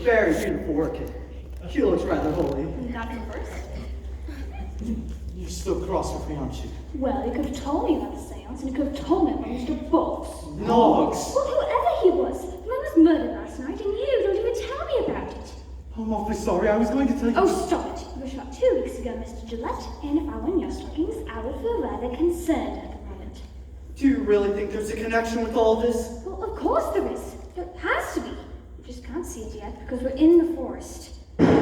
very beautiful orchid. She looks rather holy. Not come first. You're still cross with me, aren't you? Well, you could have told me about the seance, and you could have told me about Mr. Boggs. Noggs! Well, whoever he was. The man was murdered last night, and you don't even tell me about it. I'm awfully sorry. I was going to tell you. Oh, stop it. You were shot 2 weeks ago, Mr. Gillette, and if I were in your stockings, I would feel rather concerned at the moment. Do you really think there's a connection with all this? Well, of course there is. There has to be. You just can't see it yet because we're in the forest. Now,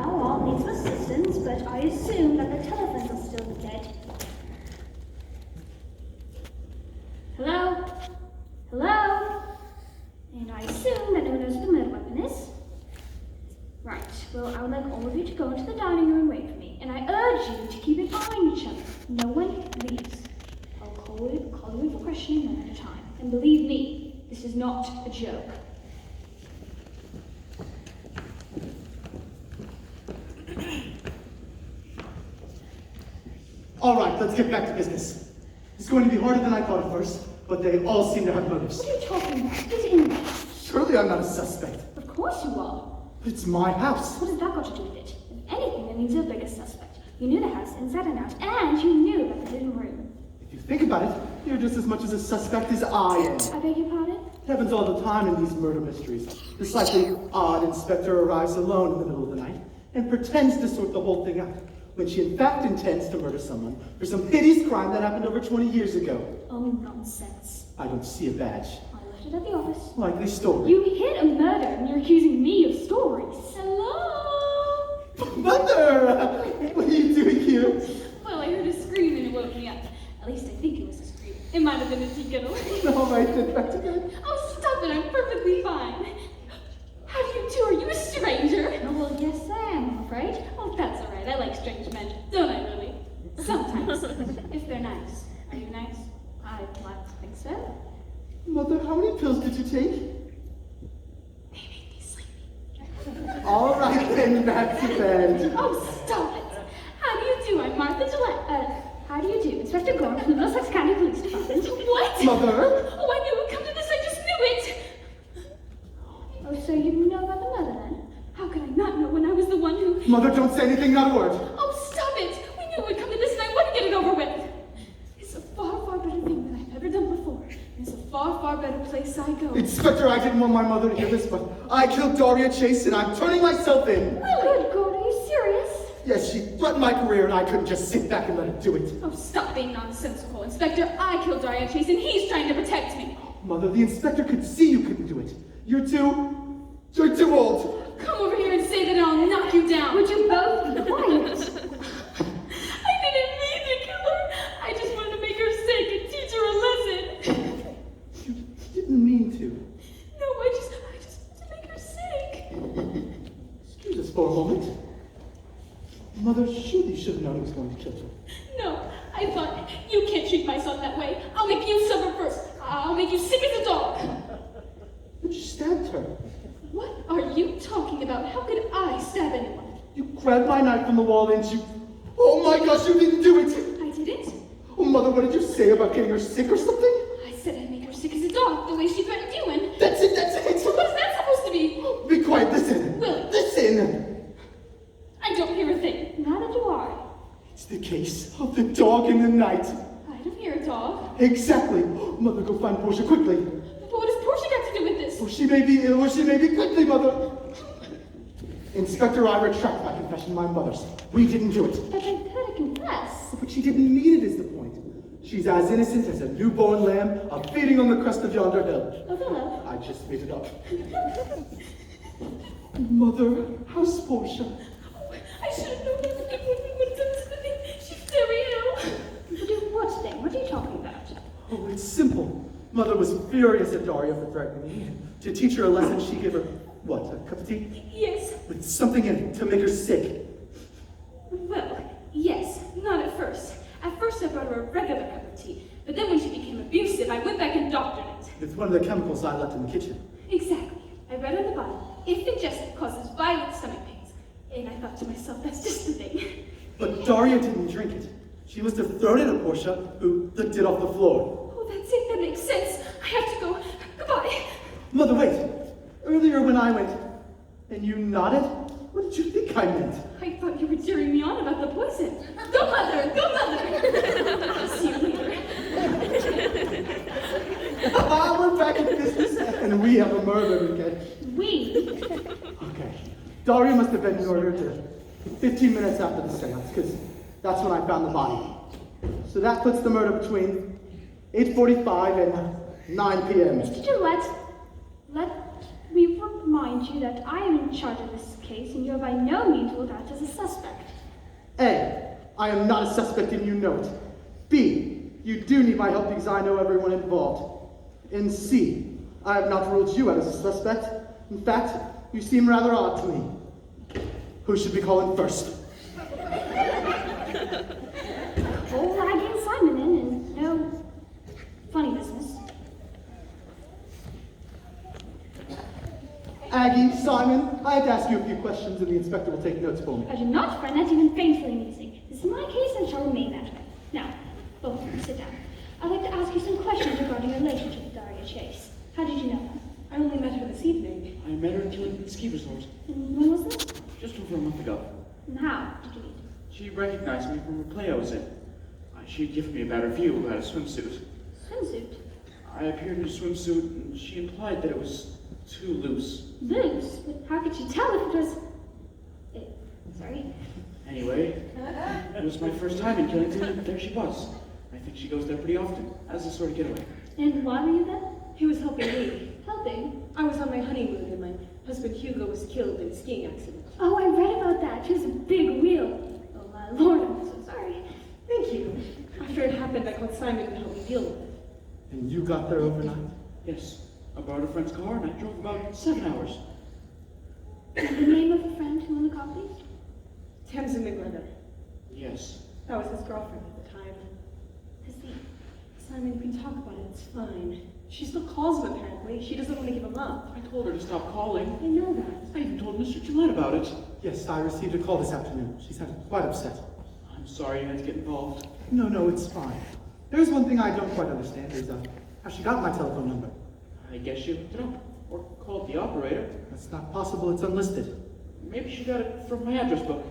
all needs some assistance, but I assume that the telephones will still be dead. Hello? Hello? And I assume that no one knows what the murder weapon is. Right, well, I would like all of you to go into the dining room and wait for me, and I urge you to keep an eye on each other. No one leaves. I'll call you in for questioning one at a time. And believe me, this is not a joke. All right, let's get back to business. It's going to be harder than I thought at first, but they all seem to have motives. What are you talking about? Get in there. Surely I'm not a suspect. Of course you are. But it's my house. What has that got to do with it? If anything, that means you're the biggest suspect. You knew the house inside and out, and you knew about the hidden room. If you think about it, you're just as much as a suspect as I am. I beg your pardon? It happens all the time in these murder mysteries. The slightly odd inspector arrives alone in the middle of the night and pretends to sort the whole thing out, when she in fact intends to murder someone for some hideous crime that happened over 20 years ago. Oh, nonsense. I don't see a badge. I left it at the office. Likely story. You hid a murder and you're accusing me of stories. Hello? Mother! What are you doing here? Well, I heard a scream and it woke me up. At least I think it was a scream. It might have been a tea kettle. No, I did back to bed. Oh, stop it. I'm perfectly fine. How do you do? Are you a stranger? Oh, well, yes, I am, I'm afraid. Oh, that's all right. I like strange men. Don't I, really? Sometimes. If they're nice. Are you nice? I'd like to think so. Mother, how many pills did you take? They make me sleepy. All right, then, back to bed. Oh, stop it. How do you do? I'm Martha Gillette. How do you do? Inspector Gorham from the Middlesex County Police Department. What? Mother? Oh, I knew it would come to this. I just knew it. Oh, so you know about the murder then? How could I not know when I was the one who... Mother, don't say anything, not a word. Oh, stop it. We knew it would come to this and I want to get it over with. It's a far, far better thing than I've ever done before. It's a far, far better place I go. Inspector, I didn't want my mother to hear this, but I killed Daria Chase and I'm turning myself in. Good God, are you serious? Yes, she threatened my career and I couldn't just sit back and let her do it. Oh, stop being nonsensical, Inspector. I killed Daria Chase and he's trying to protect me. Mother, the inspector could see you couldn't do it. You're too old. Come over here and say that and I'll knock you down. Would you both be quiet? I didn't mean to kill her. I just wanted to make her sick and teach her a lesson. You didn't mean to. No, I just wanted to make her sick. Excuse us for a moment. Mother, surely you should have known he was going to kill her. No, I thought, you can't treat my son that way. I'll make you suffer first. I'll make you sick as a dog. But you stabbed her. What are you talking about? How could I stab anyone? You grabbed my knife from the wall and you... Oh my gosh, you didn't do it! I didn't. Oh, Mother, what did you say about getting her sick or something? I said I'd make her sick as a dog, the way she threatened you and... That's it! What is that supposed to be? Be quiet, listen! Willie. Listen! I don't hear a thing. Neither do I. It's the case of the dog in the night. I don't hear a dog. Exactly. Mother, go find Portia quickly. But what has Portia got to do with this? Or she may be ill, or she may be quickly, Mother. Inspector, I retract my confession, my mother's. We didn't do it. But I could confess. But she didn't mean it is the point. She's as innocent as a newborn lamb feeding on the crest of yonder hill. Oh, hello. I just made it up. Mother, how's Portia? Oh, I should have known that the would have done something. She's very ill. Do what thing? What are you talking about? Oh, it's simple. Mother was furious at Daria for threatening me. To teach her a lesson, she gave her, what, a cup of tea? Yes. With something in it to make her sick. Well, yes. Not at first. At first I brought her a regular cup of tea. But then when she became abusive, I went back and doctored it. It's one of the chemicals I left in the kitchen. Exactly. I read on the bottle, if ingested, causes violent stomach pains. And I thought to myself, that's just the thing. But Daria didn't drink it. She must have thrown it at Portia, who licked it off the floor. Oh, that's it. That makes sense. I have to go. Goodbye. Mother, wait. earlier when I went, and you nodded, what did you think I meant? I thought you were cheering me on about the poison. Go, Mother! Go, Mother! I'll see you later. We're back in business, and we have a murder again. We? Okay. Daria must have been murdered 15 minutes after the seance, because that's when I found the body. So that puts the murder between 8:45 and 9 p.m. Mr. Gillette, let me remind you that I am in charge of this case, and you are by no means ruled out as a suspect. A, I am not a suspect and you know it. B, you do need my help because I know everyone involved. And C, I have not ruled you out as a suspect. In fact, you seem rather odd to me. Who should we call in first? Old Aggie and Simon in, and no funny business. Aggie, Simon, I have to ask you a few questions and the inspector will take notes for me. I do not find that even faintly amusing. This is my case and shall remain that way. Now, both of you sit down. I'd like to ask you some questions regarding your relationship with Daria Chase. How did you know her? I only met her this evening. I met her at Killington Ski Resort And when was this? just over a month ago. And how did you meet? She recognized me from a play I was in. She'd given me a bad review about a swimsuit. Swimsuit? I appeared in a swimsuit and she implied that it was too loose. Loose? But how could you tell if it was... sorry. Anyway, it was my first time in Killington and there she was. I think she goes there pretty often, as a sort of getaway. And why were you there? He was helping me. Helping? I was on my honeymoon and my husband Hugo was killed in a skiing accident. Oh, I read about that. She was a big wheel. Oh, my lord, I'm so sorry. Thank you. After it happened, I called Simon to help me deal with it. And you got there overnight? Yes, I borrowed a friend's car and I drove about 7 hours. The name of the friend who owned the copy? Tamsin McGregor. Yes. That was his girlfriend at the time. Has he... Simon, we can talk about it. It's fine. She still calls him, apparently. She doesn't want to give him up. I told her to stop calling. I know that. I even told Mr. Gillette about it. Yes, I received a call this afternoon. She sounded quite upset. I'm sorry you had to get involved. No, it's fine. There's one thing I don't quite understand is how she got my telephone number. I guess she looked it up. Or called the operator. That's not possible, it's unlisted. Maybe she got it from my address book.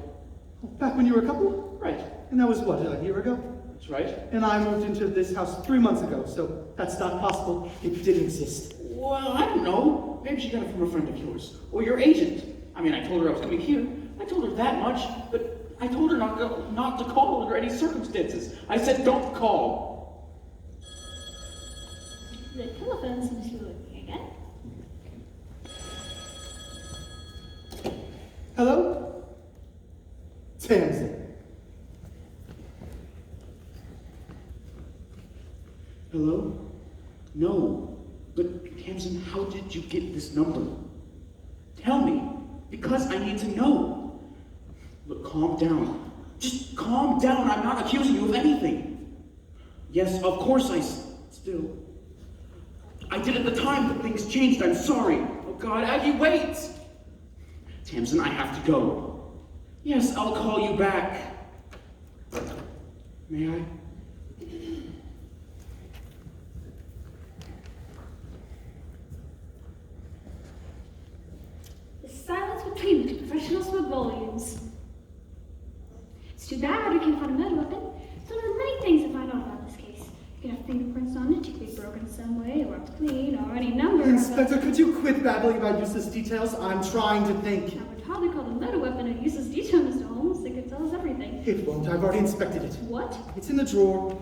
Back when you were a couple? Right. And that was what, a year ago? That's right. And I moved into this house 3 months ago, so that's not possible. It didn't exist. Well, I don't know. Maybe she got it from a friend of yours. Or your agent. I mean, I told her I was coming here. I told her that much, but I told her not to call under any circumstances. I said, don't call. The telephone seems to be working again. Hello? Tamsin. Hello? No. But, Tamsin, how did you get this number? Tell me. Because I need to know. Look, calm down. Just calm down. I'm not accusing you of anything. Yes, of course I still... I did at the time, but things changed. I'm sorry. Oh, God, Aggie, wait! Tamsin, I have to go. Yes, I'll call you back. May I? The silence between the two professionals spoke volumes. It's too bad we can't find a murder weapon. It's one of the many things to find out about this case. You could have fingerprints on it, it could be broken some way, or wiped clean, or any number Inspector, of... could you quit babbling about useless details? I'm trying to think. I would hardly call the murder weapon a useless detail, Mr. Holmes. It could tell us everything. It won't. I've already inspected it. What? It's in the drawer.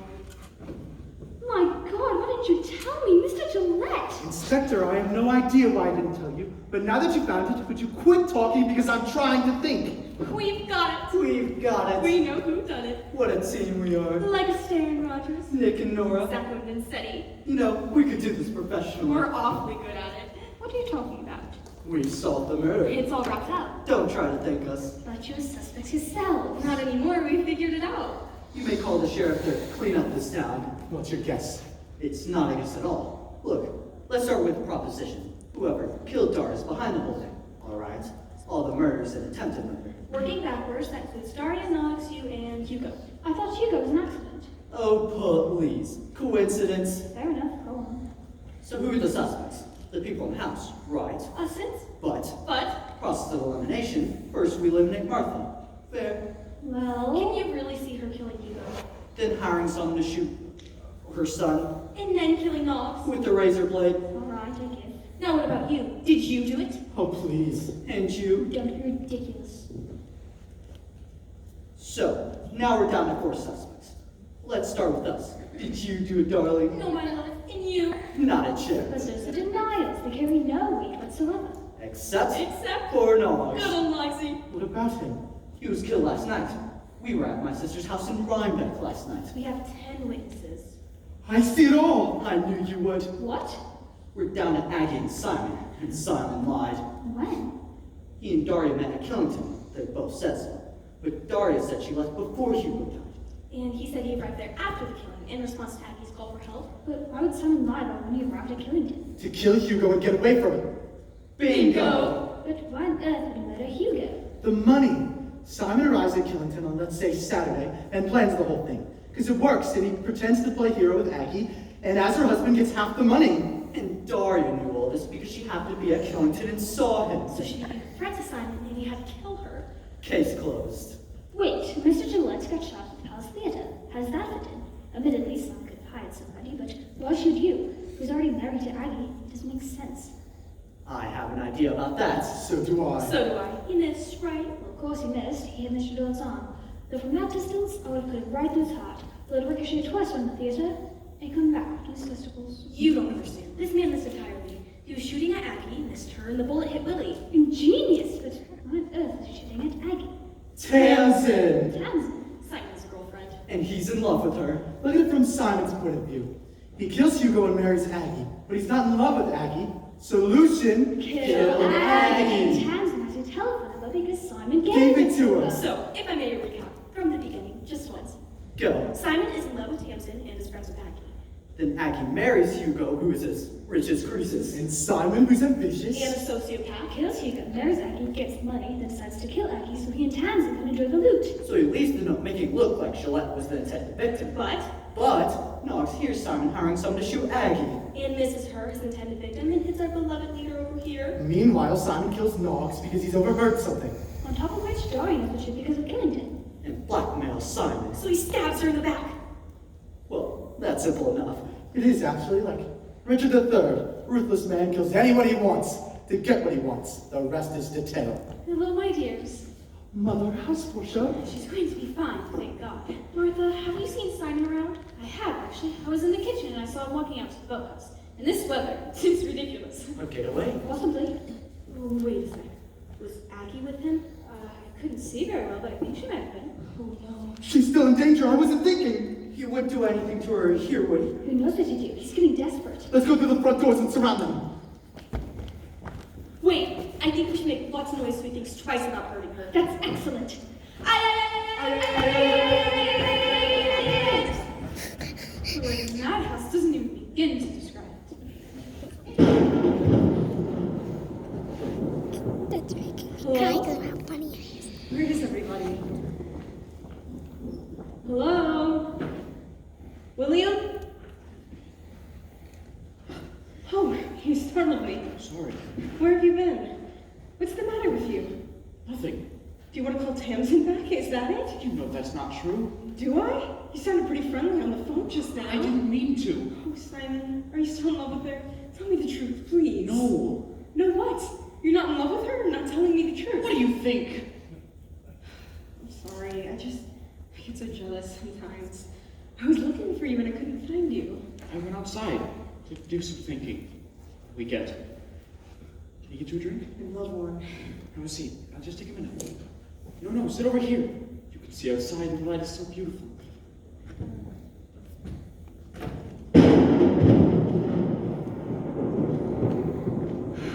My God, why didn't you tell me, Mr. Gillette? Inspector, I have no idea why I didn't tell you. But now that you found it, would you quit talking because I'm trying to think? We've got it. We've got it. We know who done it. What a team we are. Like a Stan Rogers. Nick and Nora. Zappa and Vincetti. You know, we could do this professionally. We're awfully good at it. What are you talking about? We solved the murder. It's all wrapped up. Don't try to thank us. But you're suspects yourself. Not anymore, we figured it out. You may call the sheriff to clean up this town. What's your guess? It's not a guess at all. Look, let's start with the proposition. Whoever killed Dar is behind the whole thing. All right? All the murders and attempted murder. Working backwards, that includes Daria, Knox, you, and Hugo. I thought Hugo was an accident. Oh, please. Coincidence. Fair enough, go on. So who are the suspects? The people in the house, right? Since? But, But, process of elimination, first we eliminate Martha. Fair. Well, can you really see her killing Hugo? Then hiring someone to shoot her son And then killing Knox? with the razor blade. alright, I guess. Now what about you? Did you do it? Oh, please. And you. Don't be ridiculous. So, now we're down to 4 suspects. Let's start with us. Did you do it, darling? No, my love. And you? Not a But chance. those are denials. They carry no weight whatsoever. Except Except for good Knox. old Lexi. What about him? He was killed last night. We were at my sister's house in Rhinebeck last night. We have 10 witnesses. I see it all. I knew you would. What? We're down to Aggie and Simon lied. When? He and Daria met at Killington. They both said so. But Daria said she left before Hugo died. And he said he arrived there after the killing in response to Aggie's call for help. But why would someone lie about when he arrived at Killington? To kill Hugo and get away from him. Bingo! But why on earth would he murder Hugo? The money. Simon arrives at Killington on, let's say, Saturday and plans the whole thing. Because it works, and he pretends to play hero with Aggie, and as her husband gets half the money. And Daria knew all this because she happened to be at Killington and saw him. So she became a threat to Simon and he had to kill her. Case closed. Wait, Mr. Gillette got shot at the Palace Theatre. How does that fit in? Admittedly, someone could have hired somebody, but why should you? Who's already married to Aggie? It doesn't make sense. I have an idea about that. So do I. So do I. He missed, right? Well, of course he missed. He hit Mr. Gillette's arm. Though from that distance, I would have put it right through his heart. Let it ricochet twice from the theatre and come back to his testicles. You don't understand. This man missed entirely. He was shooting at Aggie, missed her, and the bullet hit Willie. Ingenious, but why on earth is he shooting at Aggie? Tamsin! Tamsin. Simon's girlfriend. And he's in love with her. Look at it from Simon's point of view. He kills Hugo and marries Aggie, but he's not in love with Aggie. Solution, kill Aggie. Tamsin has a telephone number because Simon Gave it to her. So, if I may recap from the beginning, just once. Go. Simon is in love with Tamsin and is friends with Aggie. Then Aggie marries Hugo, who is as rich as Croesus. And Simon, who's ambitious. And a sociopath. Kills Hugo, marries Aggie, gets money, then decides to kill Aggie so he and Tamsin can enjoy the loot. So he leaves the note making it look like Gillette was the intended victim. But, Knox hears Simon hiring someone to shoot Aggie. and misses her, his intended victim, and hits our beloved leader over here. Meanwhile, Simon kills Knox because he's overheard something. On top of which, Daria knows the truth because of Killington. And blackmails Simon. So he stabs her in the back. Well, that's simple enough. It is actually like Richard III. Ruthless man kills anyone he wants to get what he wants. The rest is detail. Hello, my dears. Mother, how's Portia? She's going to be fine, thank God. Martha, have you seen Simon around? I have, actually. I was in the kitchen and I saw him walking out to the boathouse. In this weather, it seems ridiculous. A getaway? Possibly. Oh, wait a sec. Was Aggie with him? I couldn't see very well, but I think she might have been. Oh, no. She's still in danger. I wasn't thinking. He wouldn't do anything to her here, would he? Who knows what to do? He's getting desperate. Let's go through the front doors and surround them. Wait, I think we should make lots of noise so he thinks twice about hurting her. That's excellent. The word madhouse doesn't even begin to describe it. That's right. Hello? Triangle around bunny. Where is everybody? Hello? William? Oh, you startled me. Sorry. Where have you been? What's the matter with you? Nothing. Do you want to call Tamsin back? Is that it? You know that's not true. Do I? You sounded pretty friendly on the phone just now. I didn't mean to. Oh, Simon, are you still in love with her? Tell me the truth, please. No. No what? You're not in love with her or not telling me the truth? What do you think? I'm sorry, I get so jealous sometimes. I was looking for you and I couldn't find you. I went outside to do some thinking. We get. Can you get you a drink? I love one. Have a seat. I'll just take a minute. No, sit over here. You can see outside and the light is so beautiful.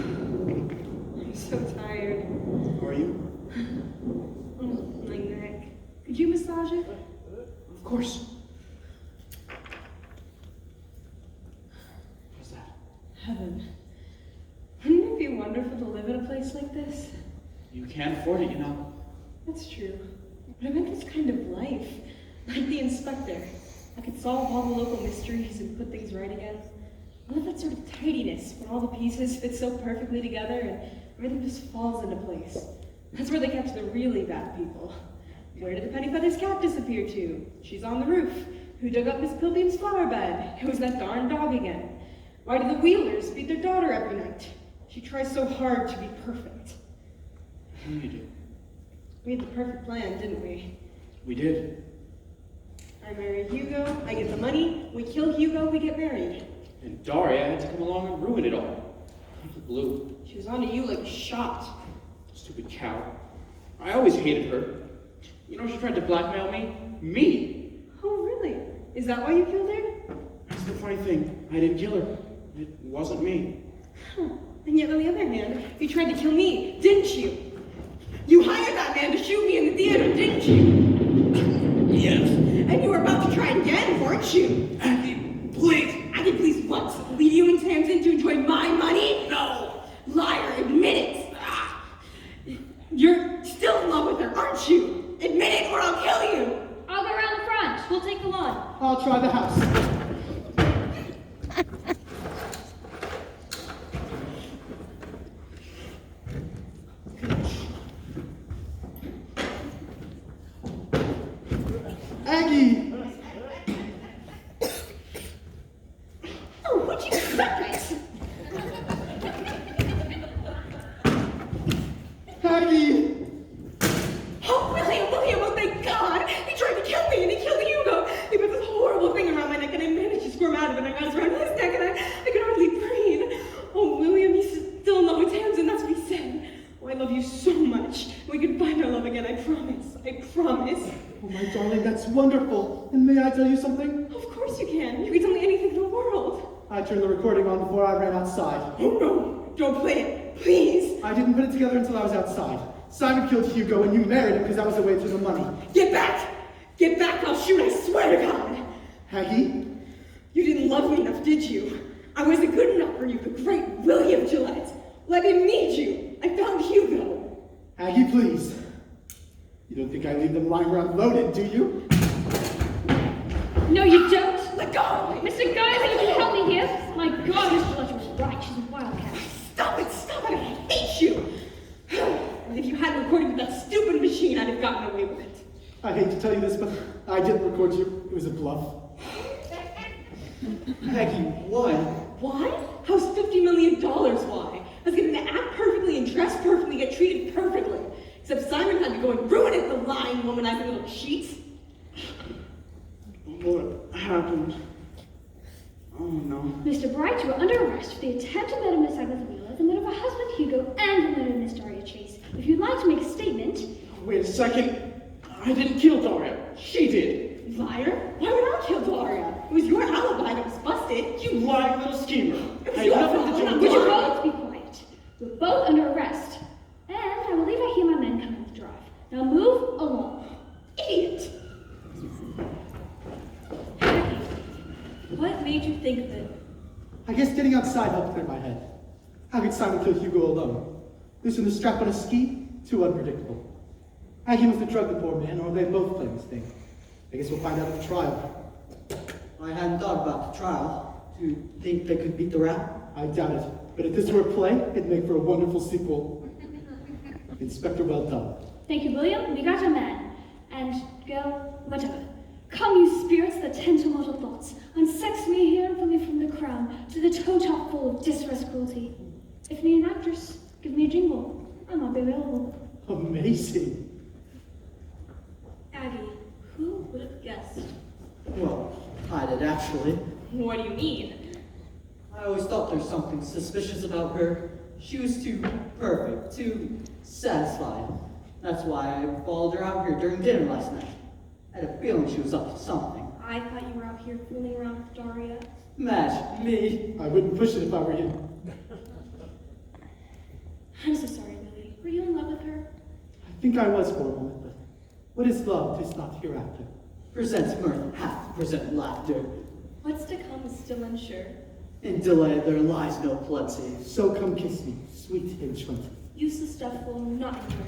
I'm so tired. How are you? Oh, my neck. Could you massage it? Of course. How's that? Heaven. Wouldn't it be wonderful to live in a place like this? You can't afford it, you know. That's true. But I meant this kind of life. Like the inspector. I could solve all the local mysteries and put things right again. I love that sort of tidiness when all the pieces fit so perfectly together and everything just falls into place. That's where they catch the really bad people. Where did the Penny Feathers cat disappear to? She's on the roof. Who dug up Miss Pilbeam's flower bed? It was that darn dog again. Why do the Wheelers beat their daughter every night? She tries so hard to be perfect. We did. We had the perfect plan, didn't we? We did. I marry Hugo, I get the money, we kill Hugo, we get married. And Daria had to come along and ruin it all. Blue. She was onto you like a shot. Stupid cow. I always hated her. You know she tried to blackmail me? Me! Oh, really? Is that why you killed her? That's the funny thing. I didn't kill her. It wasn't me. Huh. And yet, on the other hand, you tried to kill me, didn't you? You hired that man to shoot me in the theater, didn't you? Yes. And you were about to try again, weren't you? Aggie, please! Aggie, please what? Lead you and Tamsin to enjoy my money? No! Liar, admit it! You're still in love with her, aren't you? Admit it or I'll kill you! I'll go around the front. We'll take the lawn. I'll try the house. Aggie! Oh, would you stop it? Aggie! Oh, William, oh thank God! He tried to kill me and he killed Hugo! He put this horrible thing around my neck and I managed to squirm out of it and I got around his neck and I could hardly breathe. Oh, William, he's still in love with Tamsin, that's what he said. Oh, I love you so much. We can find our love again, I promise. I promise. Oh, my darling, that's wonderful. And may I tell you something? Of course you can. You can tell me anything in the world. I turned the recording on before I ran outside. Oh no, don't play it, please. I didn't put it together until I was outside. Simon killed Hugo and you married him because that was the way to the money. Get back! Get back, I'll shoot, I swear to God. Aggie? You didn't love me enough, did you? I wasn't good enough for you, the great William Gillette. Well, I didn't need you. I found Hugo. Aggie, please. You don't think I leave them lying around loaded, do you? No, you don't. Let go of me. Mr. Geiser, you can help me here. My God, Mr. Fletcher was right. She's a wildcat. Stop it, I hate you. If you hadn't recorded with that stupid machine, I'd have gotten away with it. I hate to tell you this, but I didn't record you. It was a bluff. Aggie, why? Why? How's $50 million why? I was going to act perfectly and dress perfectly, get treated perfectly. Except Simon had to go and ruin it, the lying, womanizing little cheat. What happened? Oh no. Mr. Bright, you are under arrest for the attempt to murder Miss Agatha Wheeler, the murder of her husband Hugo, and the murder of Miss Daria Chase. If you'd like to make a statement... Wait a second. I didn't kill Daria. She did. Liar? Why would I kill Daria? It was your alibi that was busted. You lying little schemer. It's I had your nothing fault, to do not with Would you Daria. both be quiet? You're both under arrest. And I believe I hear my men coming up the drive. Now move along. Idiot! What made you think that? I guess getting outside helped clear my head. How could Simon kill Hugo alone? Loosen the strap on a ski? Too unpredictable. Aggie must have drugged the poor man, or they both played this thing. I guess we'll find out at the trial. I hadn't thought about the trial. Do you think they could beat the rap? I doubt it, but if this were a play, it'd make for a wonderful sequel. Inspector, well done. Thank you, William. You got your man. And girl, whatever. Come, you spirits that tend to mortal thoughts, unsex me here and put me from the crown to the toe top full of distress cruelty. If you need an actress, give me a jingle. I might be available. Amazing. Aggie, who would have guessed? Well, I did actually. What do you mean? I always thought there's something suspicious about her. She was too perfect, too satisfied. That's why I followed her out here during dinner last night. I had a feeling she was up to something. I thought you were out here fooling around with Daria. Imagine me. I wouldn't push it if I were you. I'm so sorry, Lily. Were you in love with her? I think I was for a moment, but what is loved is not hereafter. Presents mirth, hath to present laughter. What's to come is still unsure. In delay there lies no plenty. So come kiss me, sweet H20. Useless stuff will not endure.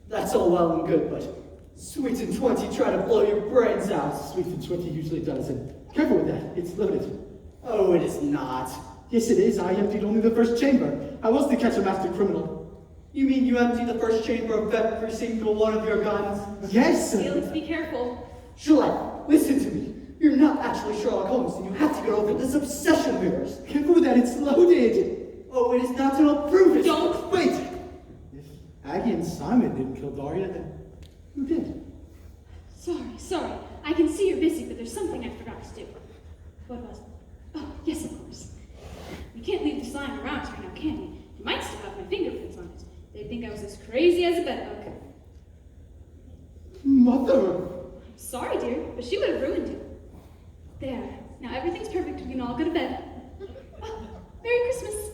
That's all well and good, but sweet and 20 try to blow your brains out. Sweet and 20 usually does, and careful with that, it's loaded. Oh, it is not. Yes, it is. I emptied only the first chamber. I was to catch a master criminal. You mean you emptied the first chamber of every single one of your guns? Yes, sir. Felix, be careful. Gillette, listen to me. You're not actually Sherlock Holmes, and you have to get over this obsession of yours. Careful that it's loaded. Oh, it is not till I'll prove it. Don't. Wait. If Aggie and Simon didn't kill Daria, then who did? Sorry. I can see you're busy, but there's something I forgot to do. What was it? Oh, yes, of course. We can't leave this lying around right now, can we? You might still have my fingerprints on it. They'd think I was as crazy as a bedbug. Mother! Sorry, dear, but she would have ruined it. There. Now everything's perfect. We can all go to bed. Oh, Merry Christmas.